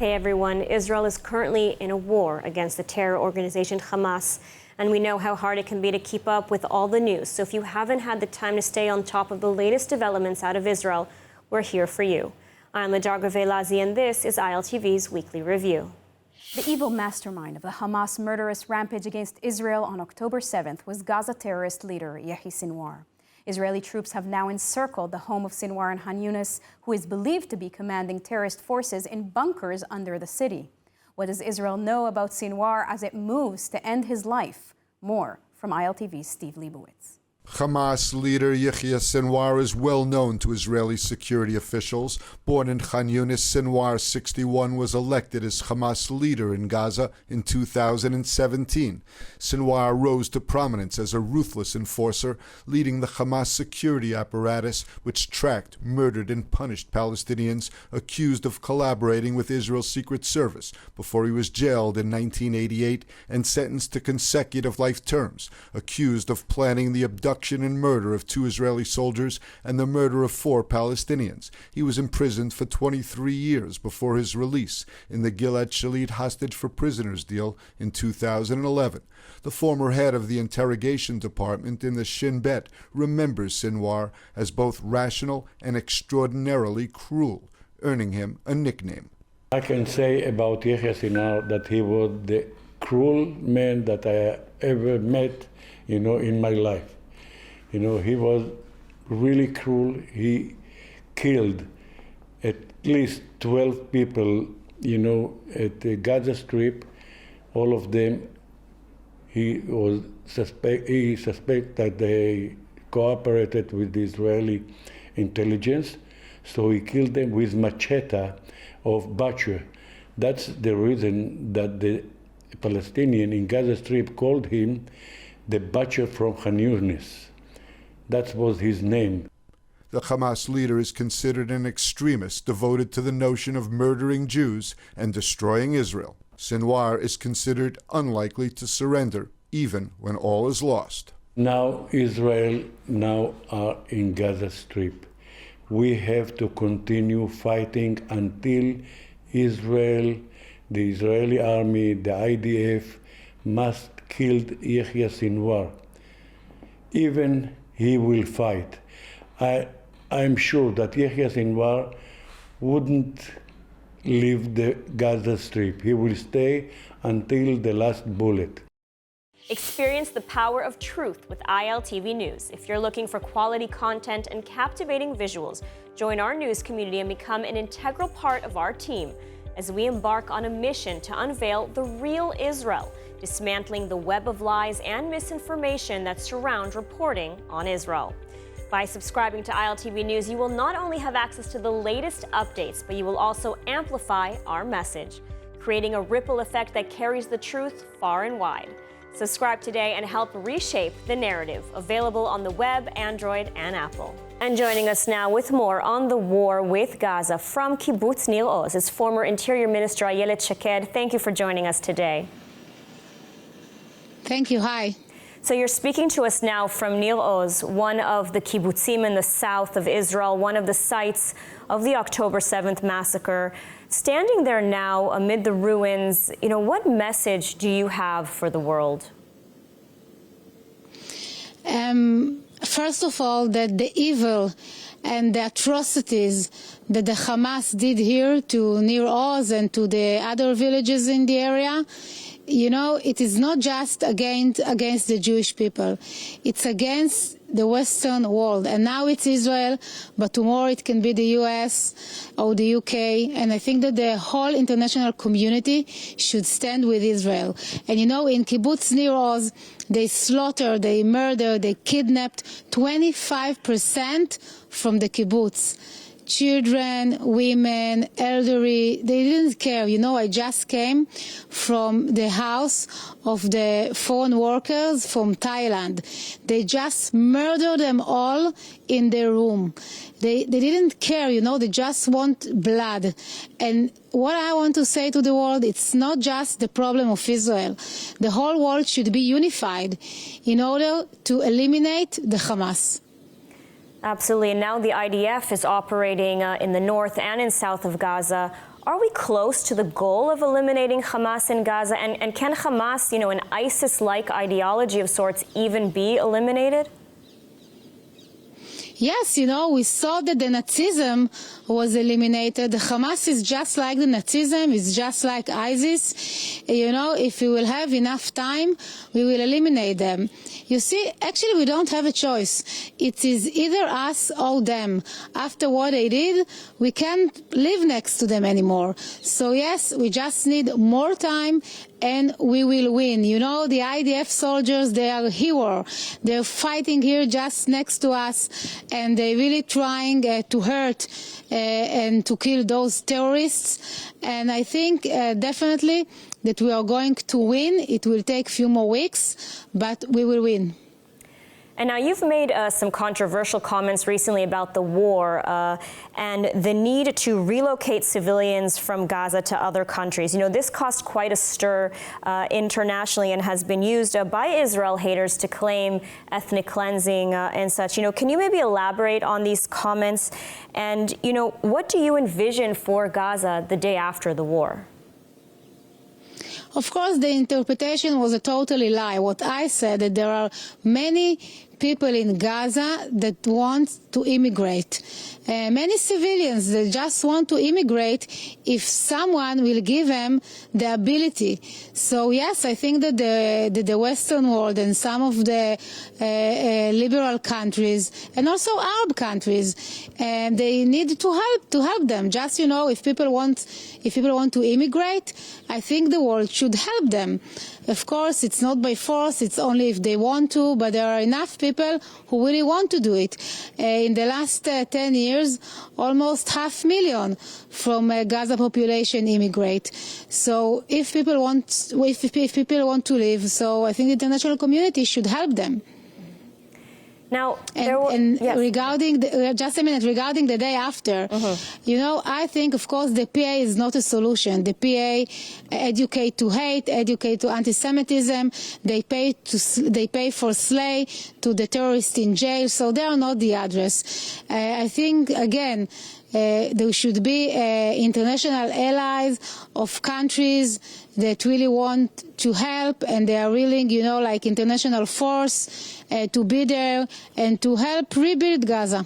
Hey everyone, Israel is currently in a war against the terror organization Hamas, and we know how hard it can be to keep up with all the news. So if you haven't had the time to stay on top of the latest developments out of Israel, we're here for you. I'm Ladar Gavelazi, and this is ILTV's Weekly Review. The evil mastermind of the Hamas murderous rampage against Israel on October 7th was Gaza terrorist leader Yahya Sinwar. Israeli troops have now encircled the home of Sinwar in Han Yunis, who is believed to be commanding terrorist forces in bunkers under the city. What does Israel know about Sinwar as it moves to end his life? More from ILTV's Steve Leibowitz. Hamas leader Yahya Sinwar is well known to Israeli security officials. Born in Khan Yunis, Sinwar, 61, was elected as Hamas leader in Gaza in 2017. Sinwar rose to prominence as a ruthless enforcer, leading the Hamas security apparatus, which tracked, murdered, and punished Palestinians accused of collaborating with Israel's Secret Service before he was jailed in 1988 and sentenced to consecutive life terms, accused of planning the abduction and murder of 2 Israeli soldiers and the murder of 4 Palestinians. He was imprisoned for 23 years before his release in the Gilad Shalit hostage for prisoners deal in 2011. The former head of the interrogation department in the Shin Bet remembers Sinwar as both rational and extraordinarily cruel, earning him a nickname. I can say about Yahya Sinwar that he was the cruel man that I ever met, in my life. He was really cruel. He killed at least 12 people, at the Gaza Strip. All of them, he suspected that they cooperated with the Israeli intelligence, so he killed them with machete of butcher. That's the reason that the Palestinian in Gaza Strip called him the butcher from Khan Yunis. That was his name. The Hamas leader is considered an extremist devoted to the notion of murdering Jews and destroying Israel. Sinwar is considered unlikely to surrender, even when all is lost. Now Israel are in Gaza Strip. We have to continue fighting until Israel, the Israeli army, the IDF, must kill Yahya Sinwar. Even he will fight. I'm sure that Yahya Sinwar wouldn't leave the Gaza Strip. He will stay until the last bullet. Experience the power of truth with ILTV News. If you're looking for quality content and captivating visuals, join our news community and become an integral part of our team as we embark on a mission to unveil the real Israel, dismantling the web of lies and misinformation that surround reporting on Israel. By subscribing to ILTV News, you will not only have access to the latest updates, but you will also amplify our message, creating a ripple effect that carries the truth far and wide. Subscribe today and help reshape the narrative. Available on the web, Android, and Apple. And joining us now with more on the war with Gaza from Kibbutz Nir Oz is former Interior Minister Ayelet Shaked. Thank you for joining us today. Thank you. Hi. So you're speaking to us now from Nir Oz, one of the kibbutzim in the south of Israel, one of the sites of the October 7th massacre. Standing there now amid the ruins, what message do you have for the world? First of all, that the evil and the atrocities that the Hamas did here to Nir Oz and to the other villages in the area, it is not just against the Jewish people. It's against the Western world. And now it's Israel, but tomorrow it can be the US or the UK. And I think that the whole international community should stand with Israel. And in Kibbutz Nir Oz, they slaughtered, they murdered, they kidnapped 25% from the kibbutz. Children, women, elderly, they didn't care. I just came from the house of the foreign workers from Thailand. They just murdered them all in their room. They didn't care, they just want blood. And what I want to say to the world, it's not just the problem of Israel. The whole world should be unified in order to eliminate the Hamas. Absolutely. And now the IDF is operating in the north and in south of Gaza. Are we close to the goal of eliminating Hamas in Gaza? And can Hamas, an ISIS-like ideology of sorts, even be eliminated? Yes, we saw that the Nazism was eliminated. The Hamas is just like the Nazism, it's just like ISIS. If we will have enough time, we will eliminate them. You see, actually we don't have a choice. It is either us or them. After what they did, we can't live next to them anymore. So yes, we just need more time and we will win. The IDF soldiers, they are heroes. They're fighting here just next to us, and they're really trying to hurt and to kill those terrorists. And I think definitely that we are going to win. It will take a few more weeks, but we will win. And now you've made some controversial comments recently about the war and the need to relocate civilians from Gaza to other countries. This caused quite a stir internationally and has been used by Israel haters to claim ethnic cleansing and such. Can you maybe elaborate on these comments? And, what do you envision for Gaza the day after the war? Of course, the interpretation was a totally lie. What I said, that there are many people in Gaza that want to immigrate. Many civilians that just want to immigrate if someone will give them the ability. So yes, I think that the Western world and some of the liberal countries and also Arab countries, they need to help them. Just if people want to immigrate, I think the world should help them. Of course, it's not by force, it's only if they want to, but there are enough people who really want to do it. In the last 10 years, almost 500,000 from Gaza population immigrate. So if people want to live, so I think the international community should help them. Now, yes. Regarding regarding the day after, I think, of course, the PA is not a solution. The PA educate to hate, educate to anti-Semitism. They pay for slay to the terrorists in jail, so they are not the address. I think again, there should be international allies of countries that really want to help, and they are willing, like international force, to be there and to help rebuild Gaza.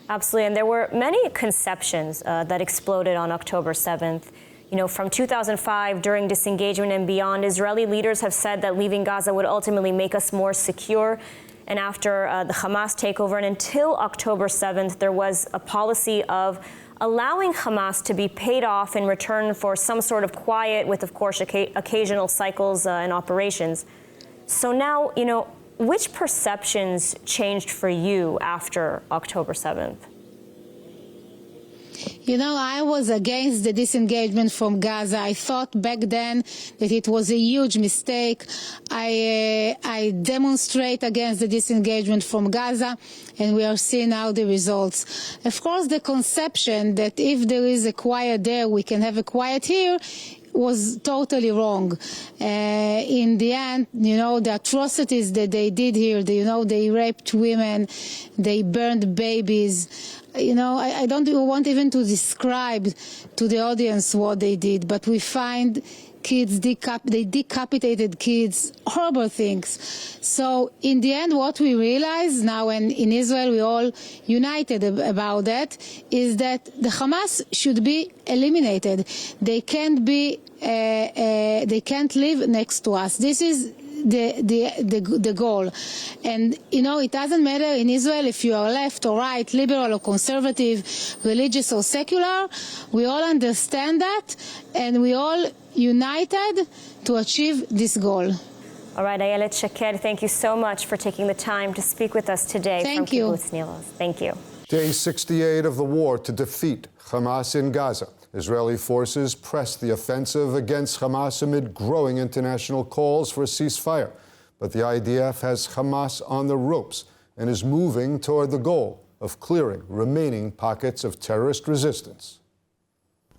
Absolutely, and there were many conceptions that exploded on October 7th. From 2005, during disengagement and beyond, Israeli leaders have said that leaving Gaza would ultimately make us more secure. And after the Hamas takeover, and until October 7th, there was a policy of allowing Hamas to be paid off in return for some sort of quiet, with, of course, occasional cycles and operations. So now, which perceptions changed for you after October 7th? I was against the disengagement from Gaza. I thought back then that it was a huge mistake. I demonstrate against the disengagement from Gaza, and we are seeing now the results. Of course, the conception that if there is a quiet there, we can have a quiet here, was totally wrong. In the end, the atrocities that they did here, they raped women, they burned babies. I don't want even to describe to the audience what they did, but we find kids, they decapitated kids, horrible things. So in the end, what we realize now, and in Israel we all united about that, is that the Hamas should be eliminated. They can't live next to us. This is the goal. And it doesn't matter in Israel if you are left or right, liberal or conservative, religious or secular. We all understand that, and we all united to achieve this goal. All right, Ayelet Shaked, thank you so much for taking the time to speak with us today from Kibbutz Nir Oz. Thank you. Day 68 of the war to defeat Hamas in Gaza. Israeli forces pressed the offensive against Hamas amid growing international calls for a ceasefire. But the IDF has Hamas on the ropes and is moving toward the goal of clearing remaining pockets of terrorist resistance.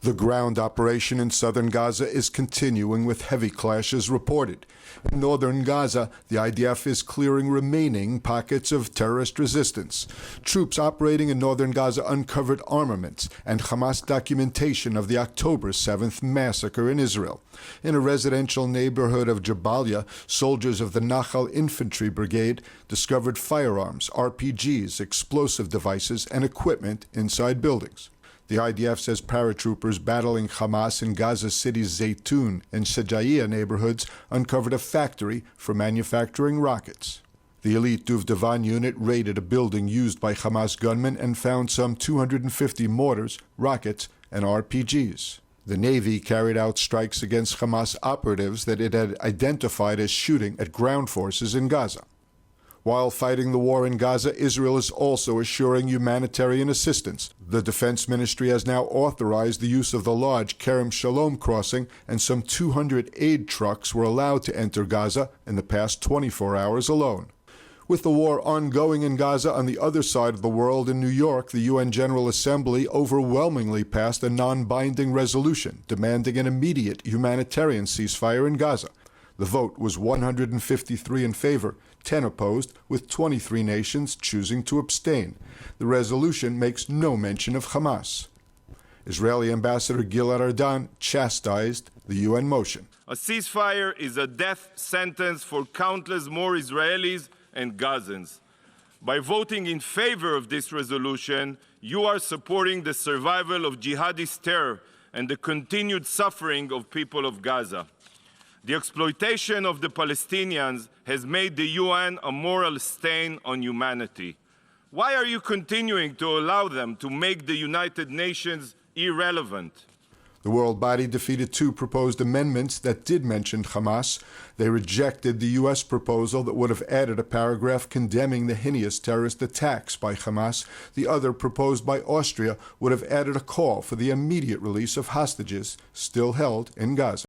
The ground operation in southern Gaza is continuing with heavy clashes reported. In northern Gaza, the IDF is clearing remaining pockets of terrorist resistance. Troops operating in northern Gaza uncovered armaments and Hamas documentation of the October 7th massacre in Israel. In a residential neighborhood of Jabalia, soldiers of the Nachal Infantry Brigade discovered firearms, RPGs, explosive devices, and equipment inside buildings. The IDF says paratroopers battling Hamas in Gaza City's Zaytun and Shajaiya neighborhoods uncovered a factory for manufacturing rockets. The elite Duvdevan unit raided a building used by Hamas gunmen and found some 250 mortars, rockets, and RPGs. The Navy carried out strikes against Hamas operatives that it had identified as shooting at ground forces in Gaza. While fighting the war in Gaza, Israel is also assuring humanitarian assistance. The Defense Ministry has now authorized the use of the large Kerem Shalom crossing, and some 200 aid trucks were allowed to enter Gaza in the past 24 hours alone. With the war ongoing in Gaza on the other side of the world, in New York, the UN General Assembly overwhelmingly passed a non-binding resolution demanding an immediate humanitarian ceasefire in Gaza. The vote was 153 in favor, 10 opposed, with 23 nations choosing to abstain. The resolution makes no mention of Hamas. Israeli Ambassador Gilad Ardan chastised the UN motion. A ceasefire is a death sentence for countless more Israelis and Gazans. By voting in favor of this resolution, you are supporting the survival of jihadist terror and the continued suffering of people of Gaza. The exploitation of the Palestinians has made the UN a moral stain on humanity. Why are you continuing to allow them to make the United Nations irrelevant? The world body defeated 2 proposed amendments that did mention Hamas. They rejected the U.S. proposal that would have added a paragraph condemning the heinous terrorist attacks by Hamas. The other, proposed by Austria, would have added a call for the immediate release of hostages still held in Gaza.